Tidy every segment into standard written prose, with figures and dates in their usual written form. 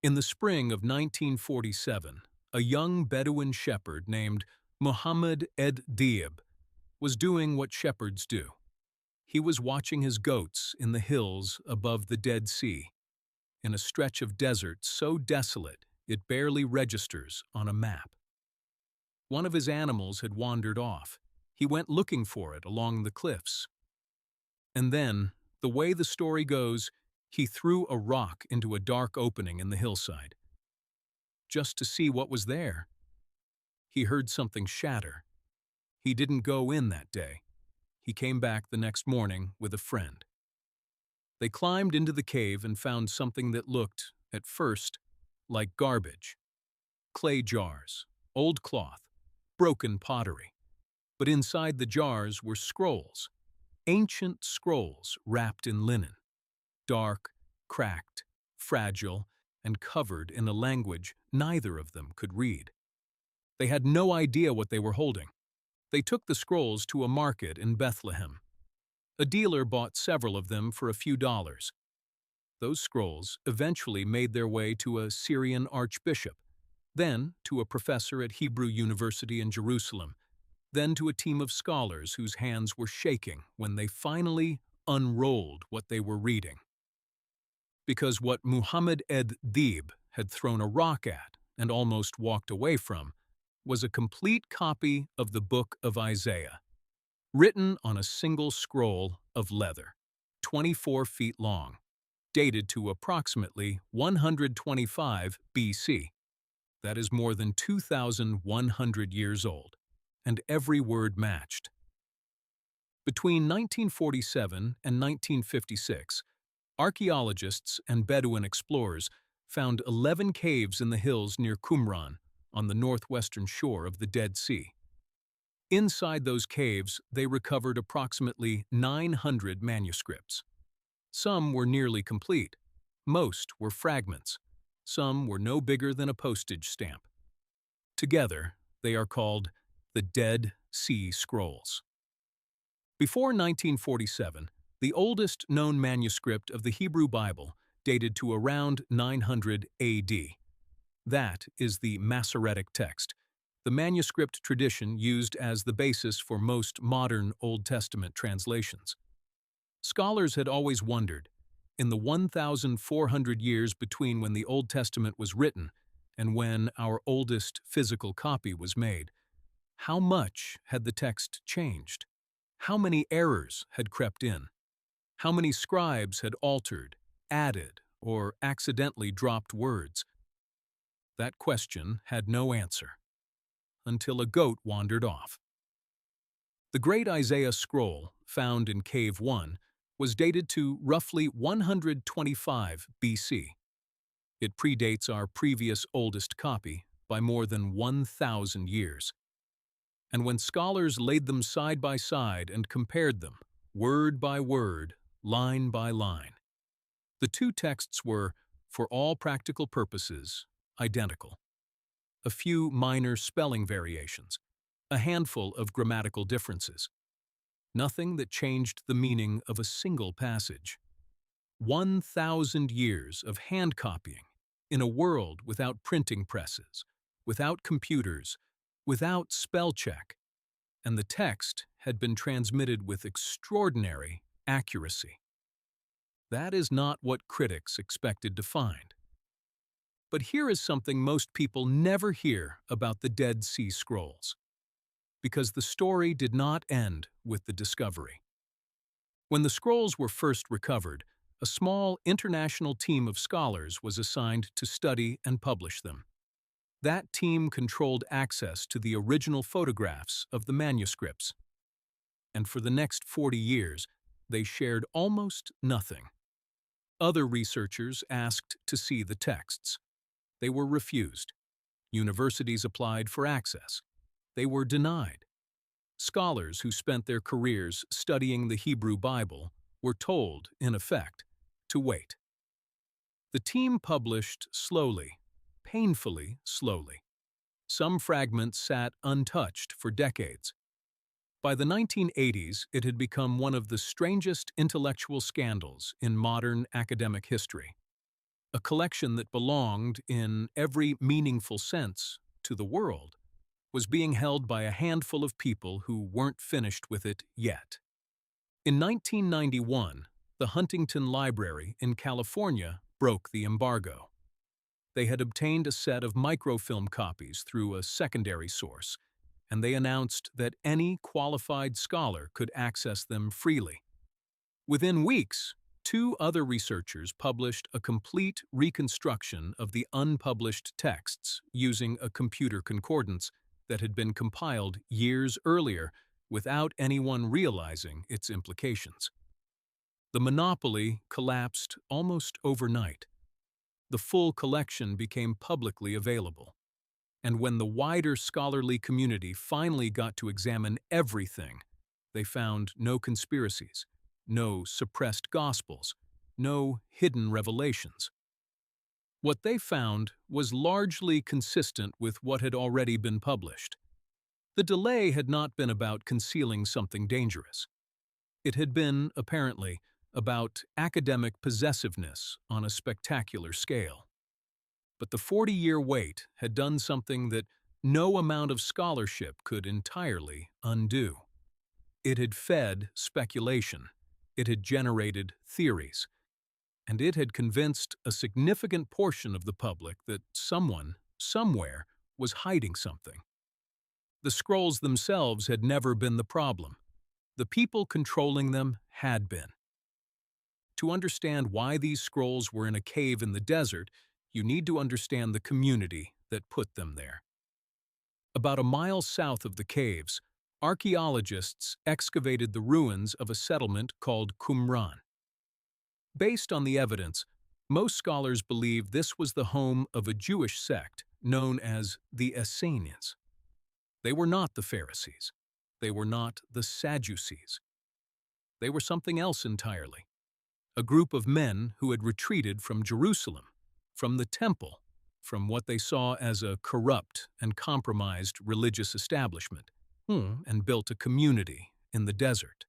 In the spring of 1947, a young Bedouin shepherd named Muhammad Ed Diab was doing what shepherds do. He was watching his goats in the hills above the Dead Sea, in a stretch of desert so desolate it barely registers on a map. One of his animals had wandered off. He went looking for it along the cliffs. And then, the way the story goes, he threw a rock into a dark opening in the hillside, just to see what was there. He heard something shatter. He didn't go in that day. He came back the next morning with a friend. They climbed into the cave and found something that looked, at first, like garbage. Clay jars, old cloth, broken pottery. But inside the jars were scrolls, ancient scrolls wrapped in linen, dark, cracked, fragile, and covered in a language neither of them could read. They had no idea what they were holding. They took the scrolls to a market in Bethlehem. A dealer bought several of them for a few dollars. Those scrolls eventually made their way to a Syrian archbishop, then to a professor at Hebrew University in Jerusalem, then to a team of scholars whose hands were shaking when they finally unrolled what they were reading. Because what Muhammad Ed Diab had thrown a rock at and almost walked away from was a complete copy of the book of Isaiah, written on a single scroll of leather, 24 feet long, dated to approximately 125 BC. That is more than 2,100 years old, and every word matched. Between 1947 and 1956, archaeologists and Bedouin explorers found 11 caves in the hills near Qumran, on the northwestern shore of the Dead Sea. Inside those caves, they recovered approximately 900 manuscripts. Some were nearly complete. Most were fragments. Some were no bigger than a postage stamp. Together, they are called the Dead Sea Scrolls. Before 1947, the oldest known manuscript of the Hebrew Bible dated to around 900 AD. That is the Masoretic text, the manuscript tradition used as the basis for most modern Old Testament translations. Scholars had always wondered, in the 1,400 years between when the Old Testament was written and when our oldest physical copy was made, how much had the text changed? How many errors had crept in? How many scribes had altered, added, or accidentally dropped words? That question had no answer, until a goat wandered off. The Great Isaiah Scroll, found in Cave 1, was dated to roughly 125 BC. It predates our previous oldest copy by more than 1,000 years. And when scholars laid them side by side and compared them, word by word, line by line, the two texts were, for all practical purposes, identical. A few minor spelling variations, a handful of grammatical differences. Nothing that changed the meaning of a single passage. 1,000 years of hand copying in a world without printing presses, without computers, without spell check, and the text had been transmitted with extraordinary accuracy. That is not what critics expected to find. But here is something most people never hear about the Dead Sea Scrolls, because the story did not end with the discovery. When the scrolls were first recovered, a small international team of scholars was assigned to study and publish them. That team controlled access to the original photographs of the manuscripts. And for the next 40 years, they shared almost nothing. Other researchers asked to see the texts. They were refused. Universities applied for access. They were denied. Scholars who spent their careers studying the Hebrew Bible were told, in effect, to wait. The team published slowly, painfully slowly. Some fragments sat untouched for decades. By the 1980s, it had become one of the strangest intellectual scandals in modern academic history. a collection that belonged, in every meaningful sense, to the world, was being held by a handful of people who weren't finished with it yet. In 1991, the Huntington Library in California broke the embargo. They had obtained a set of microfilm copies through a secondary source, and they announced that any qualified scholar could access them freely. Within weeks, two other researchers published a complete reconstruction of the unpublished texts using a computer concordance that had been compiled years earlier without anyone realizing its implications. The monopoly collapsed almost overnight. The full collection became publicly available. And when the wider scholarly community finally got to examine everything, they found no conspiracies, no suppressed gospels, no hidden revelations. What they found was largely consistent with what had already been published. The delay had not been about concealing something dangerous. It had been, apparently, about academic possessiveness on a spectacular scale. But the 40-year wait had done something that no amount of scholarship could entirely undo. It had fed speculation, it had generated theories, and it had convinced a significant portion of the public that someone, somewhere, was hiding something. The scrolls themselves had never been the problem. The people controlling them had been. To understand why these scrolls were in a cave in the desert, you need to understand the community that put them there. About a mile south of the caves, archaeologists excavated the ruins of a settlement called Qumran. Based on the evidence, most scholars believe this was the home of a Jewish sect known as the Essenes. They were not the Pharisees. They were not the Sadducees. They were something else entirely. A group of men who had retreated from Jerusalem, from the temple, from what they saw as a corrupt and compromised religious establishment, and built a community in the desert.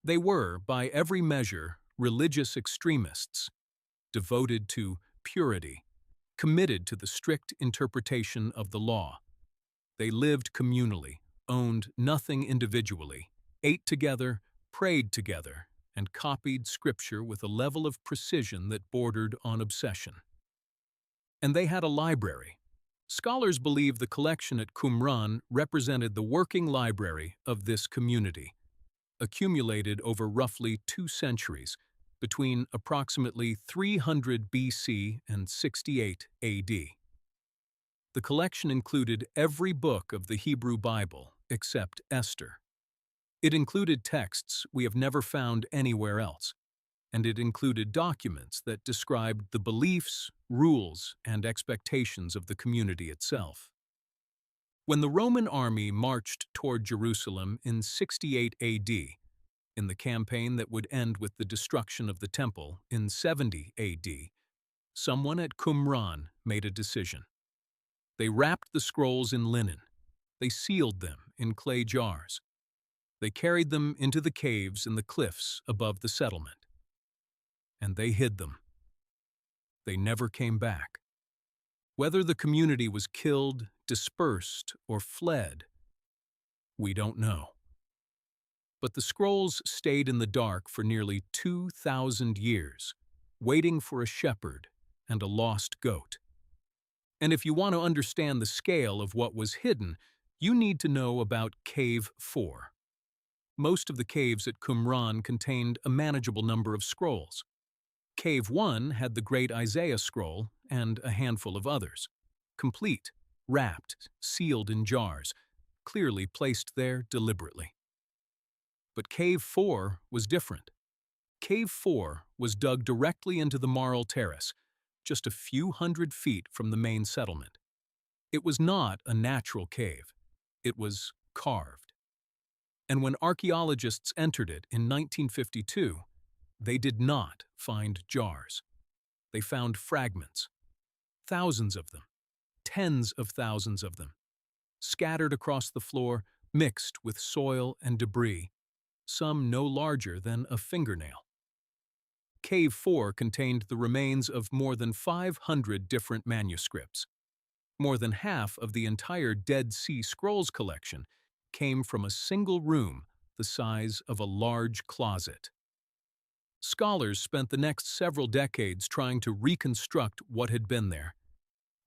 They were, by every measure, religious extremists, devoted to purity, committed to the strict interpretation of the law. They lived communally, owned nothing individually, ate together, prayed together, and copied scripture with a level of precision that bordered on obsession. And they had a library. Scholars believe the collection at Qumran represented the working library of this community, accumulated over roughly 2 centuries, between approximately 300 BC and 68 AD. The collection included every book of the Hebrew Bible except Esther. It included texts we have never found anywhere else, and it included documents that described the beliefs, rules, and expectations of the community itself. When the Roman army marched toward Jerusalem in 68 AD, in the campaign that would end with the destruction of the temple in 70 AD, someone at Qumran made a decision. They wrapped the scrolls in linen. They sealed them in clay jars. They carried them into the caves in the cliffs above the settlement. And they hid them. They never came back. Whether the community was killed, dispersed, or fled, we don't know. But the scrolls stayed in the dark for nearly 2,000 years, waiting for a shepherd and a lost goat. And if you want to understand the scale of what was hidden, you need to know about Cave 4. Most of the caves at Qumran contained a manageable number of scrolls. Cave 1 had the Great Isaiah Scroll and a handful of others, complete, wrapped, sealed in jars, clearly placed there deliberately. But Cave 4 was different. Cave 4 was dug directly into the Marl Terrace, just a few hundred feet from the main settlement. It was not a natural cave. It was carved. And when archaeologists entered it in 1952, they did not find jars. They found fragments, thousands of them, tens of thousands of them, scattered across the floor, mixed with soil and debris, some no larger than a fingernail. Cave 4 contained the remains of more than 500 different manuscripts. More than half of the entire Dead Sea Scrolls collection came from a single room the size of a large closet. Scholars spent the next several decades trying to reconstruct what had been there.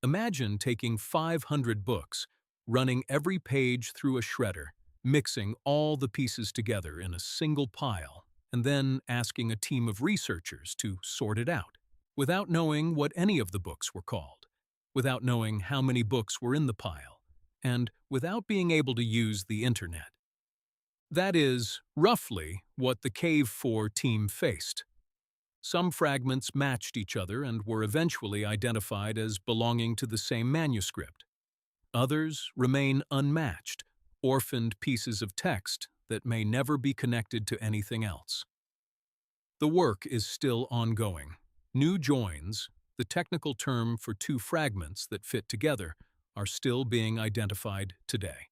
Imagine taking 500 books, running every page through a shredder, mixing all the pieces together in a single pile, and then asking a team of researchers to sort it out, without knowing what any of the books were called, without knowing how many books were in the pile, and without being able to use the internet. That is, roughly, what the Cave 4 team faced. Some fragments matched each other and were eventually identified as belonging to the same manuscript. Others remain unmatched, orphaned pieces of text that may never be connected to anything else. The work is still ongoing. New joins, the technical term for two fragments that fit together, are still being identified today.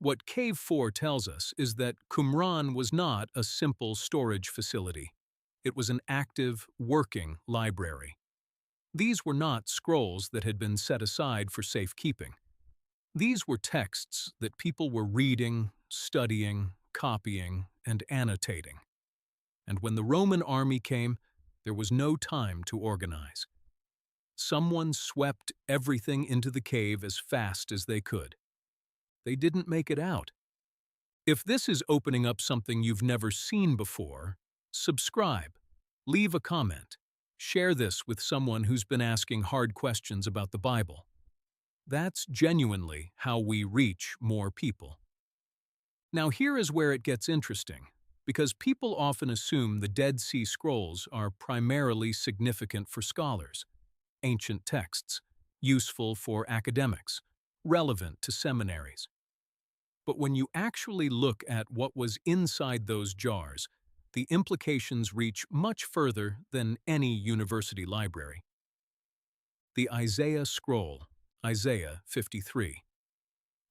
What Cave 4 tells us is that Qumran was not a simple storage facility. It was an active, working library. These were not scrolls that had been set aside for safekeeping. These were texts that people were reading, studying, copying, and annotating. And when the Roman army came, there was no time to organize. Someone swept everything into the cave as fast as they could. They didn't make it out. If this is opening up something you've never seen before, subscribe, leave a comment, share this with someone who's been asking hard questions about the Bible. That's genuinely how we reach more people. Now here is where it gets interesting, because people often assume the Dead Sea Scrolls are primarily significant for scholars, ancient texts, useful for academics, relevant to seminaries. But when you actually look at what was inside those jars, the implications reach much further than any university library. The Isaiah Scroll, Isaiah 53.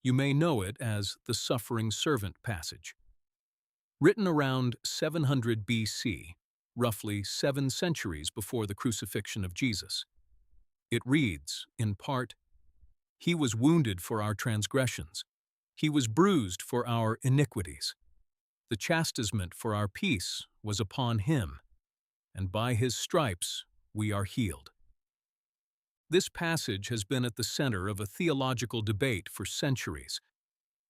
You may know it as the Suffering Servant passage. Written around 700 BC, roughly 7 centuries before the crucifixion of Jesus. It reads, in part, "He was wounded for our transgressions. He was bruised for our iniquities. The chastisement for our peace was upon him, and by his stripes we are healed." This passage has been at the center of a theological debate for centuries.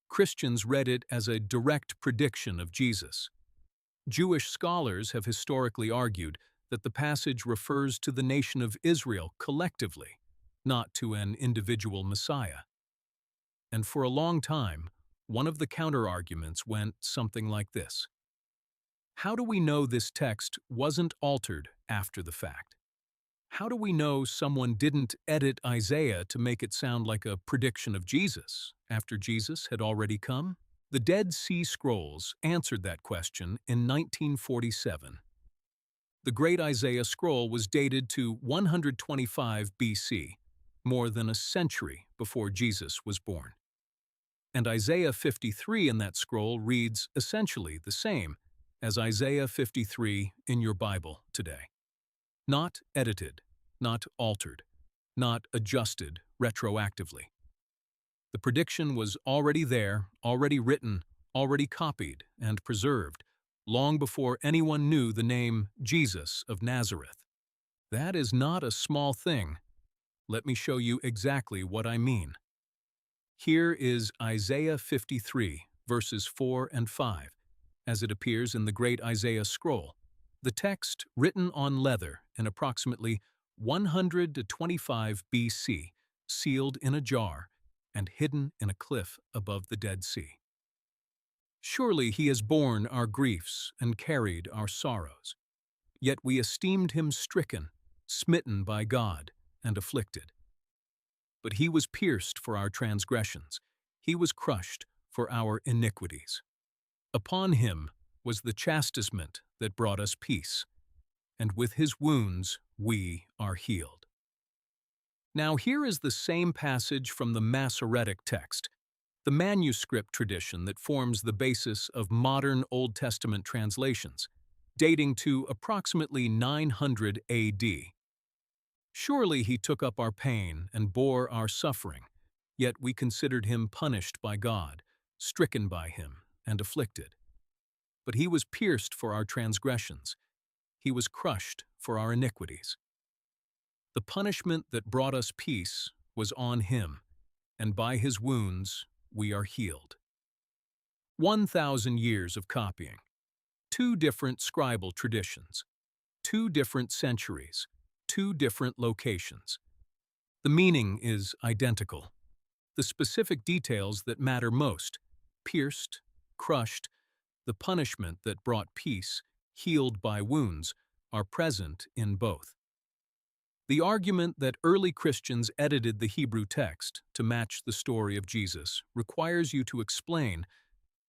Christians read it as a direct prediction of Jesus. Jewish scholars have historically argued that the passage refers to the nation of Israel collectively, not to an individual Messiah. And for a long time, one of the counter-arguments went something like this. How do we know this text wasn't altered after the fact? How do we know someone didn't edit Isaiah to make it sound like a prediction of Jesus, after Jesus had already come? The Dead Sea Scrolls answered that question in 1947. The Great Isaiah Scroll was dated to 125 BC, more than a century before Jesus was born. And Isaiah 53 in that scroll reads essentially the same as Isaiah 53 in your Bible today. Not edited, not altered, not adjusted retroactively. The prediction was already there, already written, already copied and preserved, long before anyone knew the name Jesus of Nazareth. That is not a small thing. Let me show you exactly what I mean. Here is Isaiah 53, verses 4 and 5, as it appears in the Great Isaiah Scroll, the text written on leather in approximately 100 to 25 BC, sealed in a jar and hidden in a cliff above the Dead Sea. Surely he has borne our griefs and carried our sorrows. Yet we esteemed him stricken, smitten by God, and afflicted. But he was pierced for our transgressions, he was crushed for our iniquities. Upon him was the chastisement that brought us peace, and with his wounds we are healed. Now here is the same passage from the Masoretic text, the manuscript tradition that forms the basis of modern Old Testament translations. dating to approximately 900 AD. Surely he took up our pain and bore our suffering, yet we considered him punished by God, stricken by him, and afflicted. But he was pierced for our transgressions, he was crushed for our iniquities. The punishment that brought us peace was on him, and by his wounds we are healed. 1,000 years of copying, two different scribal traditions, two different centuries, two different locations. The meaning is identical. The specific details that matter most, pierced, crushed, the punishment that brought peace, healed by wounds, are present in both. The argument that early Christians edited the Hebrew text to match the story of Jesus requires you to explain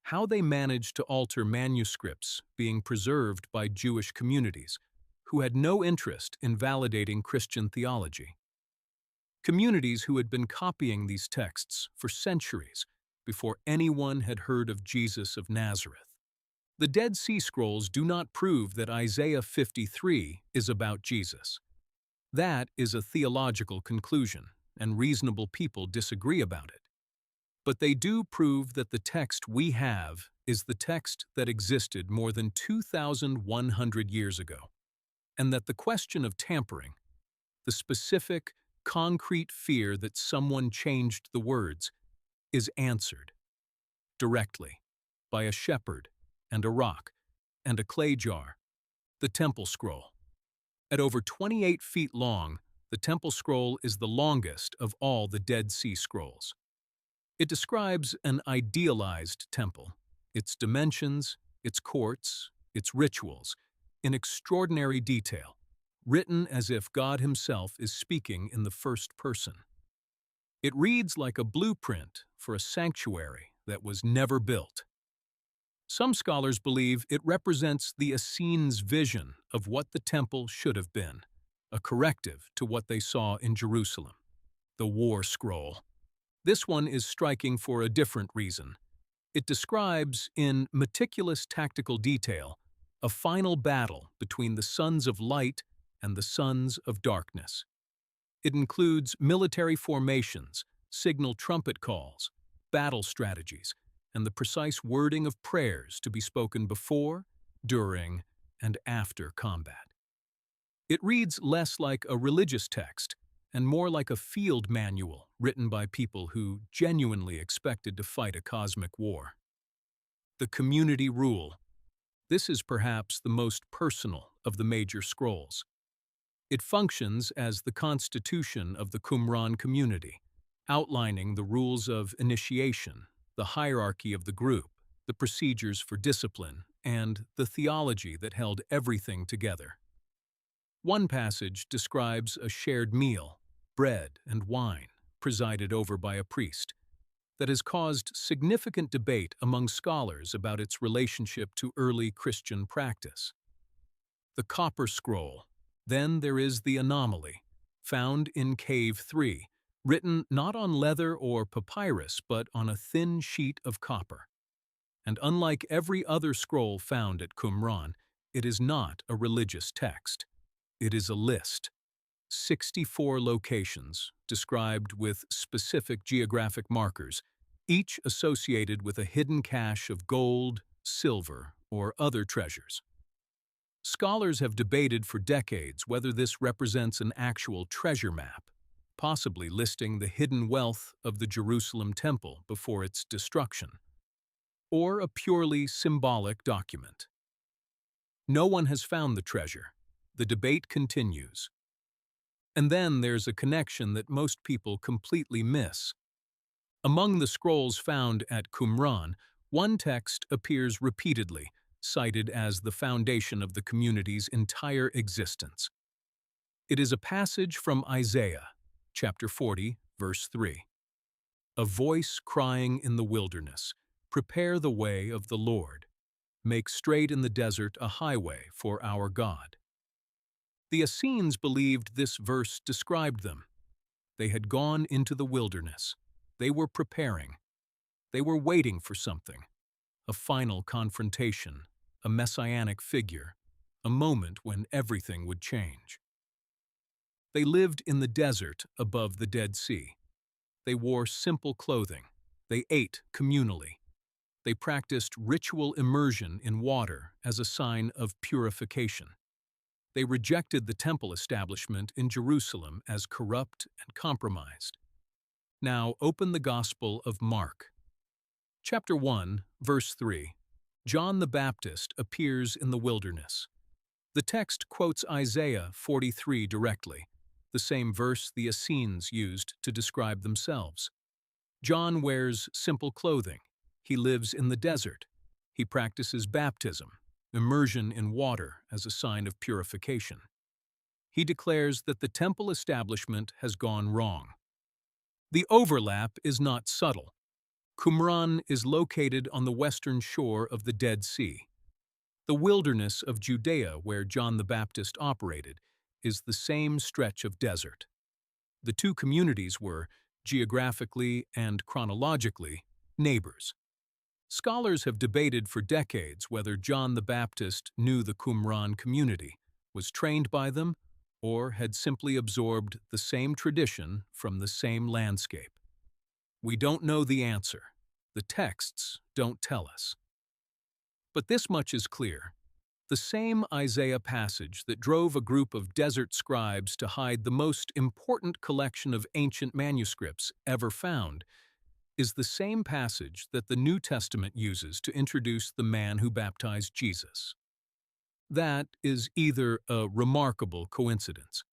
how they managed to alter manuscripts being preserved by Jewish communities who had no interest in validating Christian theology. Communities who had been copying these texts for centuries before anyone had heard of Jesus of Nazareth. The Dead Sea Scrolls do not prove that Isaiah 53 is about Jesus. That is a theological conclusion, and reasonable people disagree about it. But they do prove that the text we have is the text that existed more than 2,100 years ago, and that the question of tampering, the specific, concrete fear that someone changed the words, is answered directly by a shepherd and a rock and a clay jar, the Temple Scroll. At over 28 feet long, the Temple Scroll is the longest of all the Dead Sea Scrolls. It describes an idealized temple, its dimensions, its courts, its rituals, in extraordinary detail, written as if God himself is speaking in the first person. It reads like a blueprint for a sanctuary that was never built. Some scholars believe it represents the Essenes' vision of what the temple should have been, a corrective to what they saw in Jerusalem, the War Scroll. This one is striking for a different reason. It describes, in meticulous tactical detail, a final battle between the sons of light and the sons of darkness. It includes military formations, signal trumpet calls, battle strategies, and the precise wording of prayers to be spoken before, during, and after combat. It reads less like a religious text and more like a field manual written by people who genuinely expected to fight a cosmic war. The community rule. This is perhaps the most personal of the major scrolls. It functions as the constitution of the Qumran community, outlining the rules of initiation, the hierarchy of the group, the procedures for discipline, and the theology that held everything together. One passage describes a shared meal, bread and wine, presided over by a priest, that has caused significant debate among scholars about its relationship to early Christian practice. The Copper Scroll. Then there is the anomaly, found in Cave 3, written not on leather or papyrus but on a thin sheet of copper. And unlike every other scroll found at Qumran, it is not a religious text. It is a list. 64 locations, described with specific geographic markers, each associated with a hidden cache of gold, silver, or other treasures. Scholars have debated for decades whether this represents an actual treasure map, possibly listing the hidden wealth of the Jerusalem temple before its destruction, or a purely symbolic document. No one has found the treasure. The debate continues. And then there's a connection that most people completely miss. Among the scrolls found at Qumran, one text appears repeatedly, cited as the foundation of the community's entire existence. It is a passage from Isaiah, chapter 40, verse 3. A voice crying in the wilderness, "Prepare the way of the Lord. Make straight in the desert a highway for our God." The Essenes believed this verse described them. They had gone into the wilderness. They were preparing. They were waiting for something, a final confrontation, a messianic figure, a moment when everything would change. They lived in the desert above the Dead Sea. They wore simple clothing. They ate communally. They practiced ritual immersion in water as a sign of purification. They rejected the temple establishment in Jerusalem as corrupt and compromised. Now open the Gospel of Mark. Chapter 1, verse 3. John the Baptist appears in the wilderness. The text quotes Isaiah 43 directly, the same verse the Essenes used to describe themselves. John wears simple clothing. He lives in the desert. He practices baptism, immersion in water as a sign of purification. He declares that the temple establishment has gone wrong. The overlap is not subtle. Qumran is located on the western shore of the Dead Sea. The wilderness of Judea, where John the Baptist operated, is the same stretch of desert. The two communities were, geographically and chronologically, neighbors. Scholars have debated for decades whether John the Baptist knew the Qumran community, was trained by them, or had simply absorbed the same tradition from the same landscape. We don't know the answer. The texts don't tell us. But this much is clear. The same Isaiah passage that drove a group of desert scribes to hide the most important collection of ancient manuscripts ever found is the same passage that the New Testament uses to introduce the man who baptized Jesus. That is either a remarkable coincidence,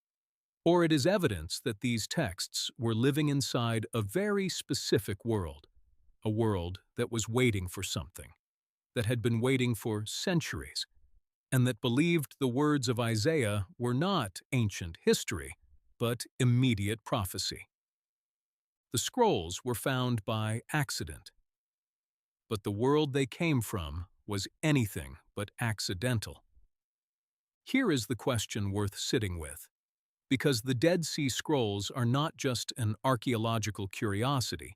or it is evidence that these texts were living inside a very specific world, a world that was waiting for something, that had been waiting for centuries, and that believed the words of Isaiah were not ancient history, but immediate prophecy. The scrolls were found by accident, but the world they came from was anything but accidental. Here is the question worth sitting with, because the Dead Sea Scrolls are not just an archaeological curiosity.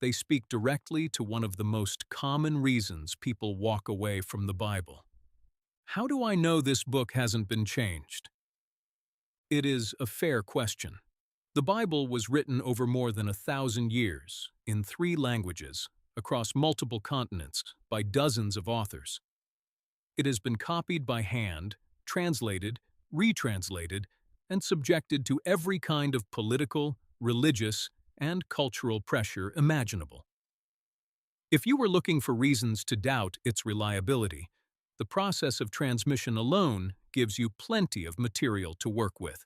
They speak directly to one of the most common reasons people walk away from the Bible. How do I know this book hasn't been changed? It is a fair question. The Bible was written over more than 1,000 years, in 3 languages, across multiple continents, by dozens of authors. It has been copied by hand, translated, retranslated, and subjected to every kind of political, religious, and cultural pressure imaginable. If you were looking for reasons to doubt its reliability, the process of transmission alone gives you plenty of material to work with.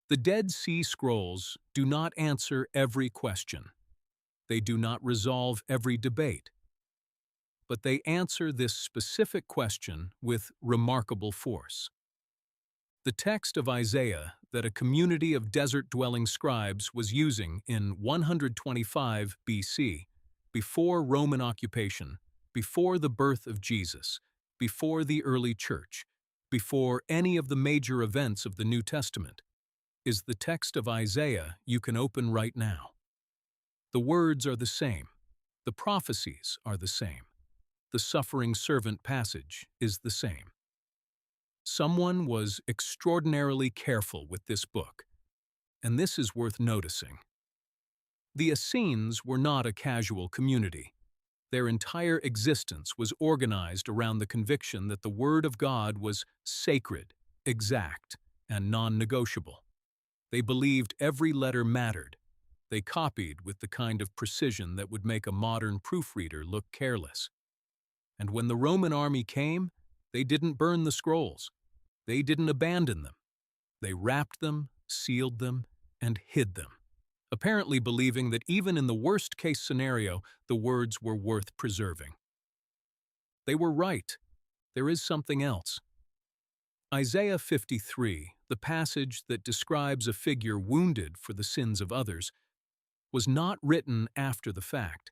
The Dead Sea Scrolls do not answer every question. They do not resolve every debate. But they answer this specific question with remarkable force. The text of Isaiah that a community of desert-dwelling scribes was using in 125 BC, before Roman occupation, before the birth of Jesus, before the early church, before any of the major events of the New Testament, is the text of Isaiah you can open right now. The words are the same. The prophecies are the same. The suffering servant passage is the same. Someone was extraordinarily careful with this book, and this is worth noticing. The Essenes were not a casual community. Their entire existence was organized around the conviction that the Word of God was sacred, exact, and non-negotiable. They believed every letter mattered. They copied with the kind of precision that would make a modern proofreader look careless. And when the Roman army came, they didn't burn the scrolls. They didn't abandon them. They wrapped them, sealed them, and hid them, apparently believing that even in the worst-case scenario, the words were worth preserving. They were right. There is something else. Isaiah 53, the passage that describes a figure wounded for the sins of others, was not written after the fact.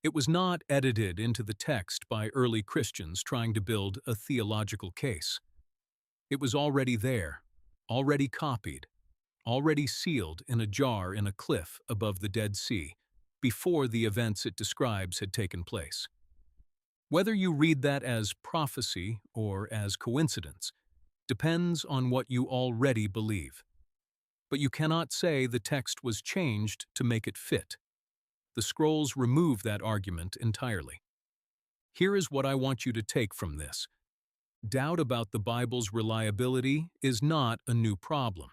It was not edited into the text by early Christians trying to build a theological case. It was already there, already copied, already sealed in a jar in a cliff above the Dead Sea, before the events it describes had taken place. Whether you read that as prophecy or as coincidence depends on what you already believe. But you cannot say the text was changed to make it fit. The scrolls remove that argument entirely. Here is what I want you to take from this. Doubt about the Bible's reliability is not a new problem.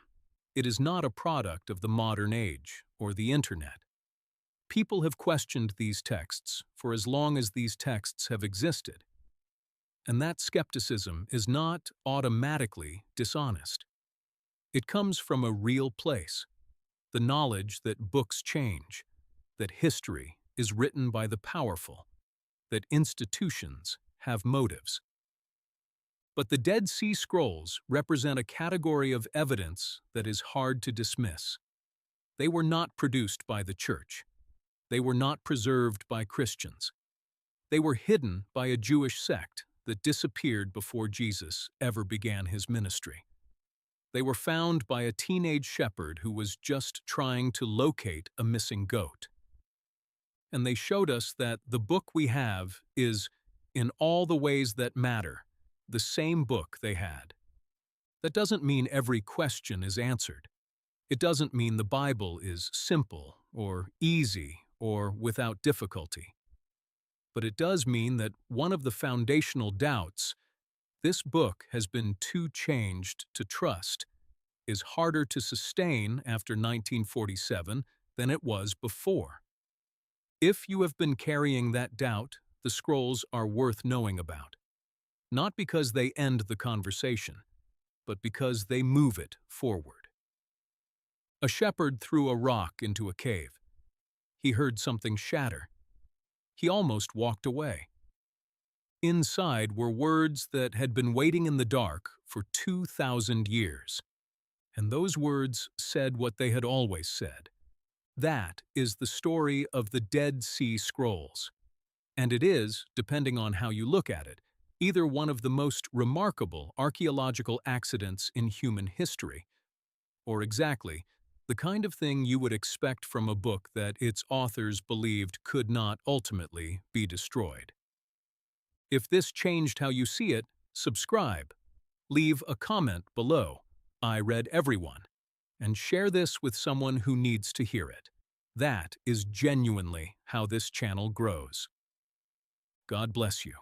It is not a product of the modern age or the internet. People have questioned these texts for as long as these texts have existed. And that skepticism is not automatically dishonest. It comes from a real place, the knowledge that books change, that history is written by the powerful, that institutions have motives. But the Dead Sea Scrolls represent a category of evidence that is hard to dismiss. They were not produced by the church. They were not preserved by Christians. They were hidden by a Jewish sect that disappeared before Jesus ever began his ministry. They were found by a teenage shepherd who was just trying to locate a missing goat. And they showed us that the book we have is, in all the ways that matter, the same book they had. That doesn't mean every question is answered. It doesn't mean the Bible is simple or easy or without difficulty. But it does mean that one of the foundational doubts, this book has been too changed to trust, is harder to sustain after 1947 than it was before. If you have been carrying that doubt, the scrolls are worth knowing about. Not because they end the conversation, but because they move it forward. A shepherd threw a rock into a cave. He heard something shatter. He almost walked away. Inside were words that had been waiting in the dark for 2,000 years. And those words said what they had always said. That is the story of the Dead Sea Scrolls. And it is, depending on how you look at it, either one of the most remarkable archaeological accidents in human history, or exactly the kind of thing you would expect from a book that its authors believed could not ultimately be destroyed. If this changed how you see it, subscribe, leave a comment below, I read everyone, and share this with someone who needs to hear it. That is genuinely how this channel grows. God bless you.